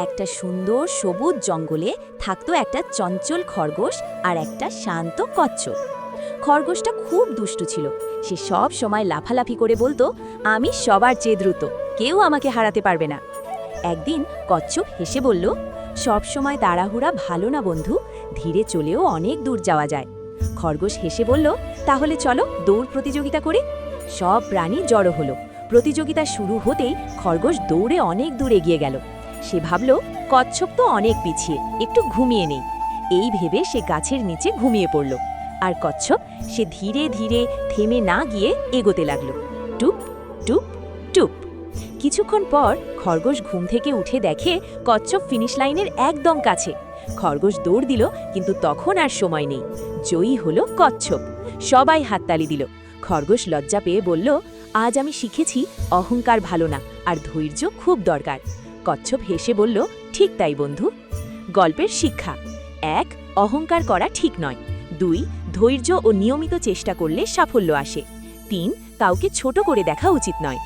একটা সুন্দর সবুজ জঙ্গলে থাকতো একটা চঞ্চল খরগোশ আর একটা শান্ত কচ্ছপ। খরগোশটা খুব দুষ্টু ছিল। সে সব সময় লাফালাফি করে বলতো, আমি সবার চেয়ে দ্রুত, কেউ আমাকে হারাতে পারবে না। একদিন কচ্ছপ হেসে বলল, সব সময় তাড়াহুড়া ভালো না বন্ধু, ধীরে চলেও অনেক দূর যাওয়া যায়। খরগোশ হেসে বলল, তাহলে চলো দৌড় প্রতিযোগিতা করি। সব প্রাণী জড়ো হলো। প্রতিযোগিতা শুরু হতেই খরগোশ দৌড়ে অনেক দূর এগিয়ে গেল। সে ভাবল, কচ্ছপ তো অনেক পিছিয়ে, একটু ঘুমিয়ে নেই। এই ভেবে সে গাছের নিচে ঘুমিয়ে পড়ল। আর কচ্ছপ সে ধীরে ধীরে থেমে না গিয়ে এগোতে লাগলো। টুপ টুপ টুপ। কিছুক্ষণ পর খরগোশ ঘুম থেকে উঠে দেখে কচ্ছপ ফিনিশ লাইনের একদম কাছে। খরগোশ দৌড় দিল, কিন্তু তখন আর সময় নেই। জয়ী হলো কচ্ছপ। সবাই হাততালি দিল। খরগোশ লজ্জা পেয়ে বলল, আজ আমি শিখেছি অহংকার ভালো না, আর ধৈর্য খুব দরকার। কচ্ছপ হেসে বলল, ঠিক তাই বন্ধু। গল্পের শিক্ষা: ১. অহংকার করা ঠিক নয়। ২. ধৈর্য ও নিয়মিত চেষ্টা করলে সাফল্য আসে। ৩. কাউকে ছোট করে দেখা উচিত নয়।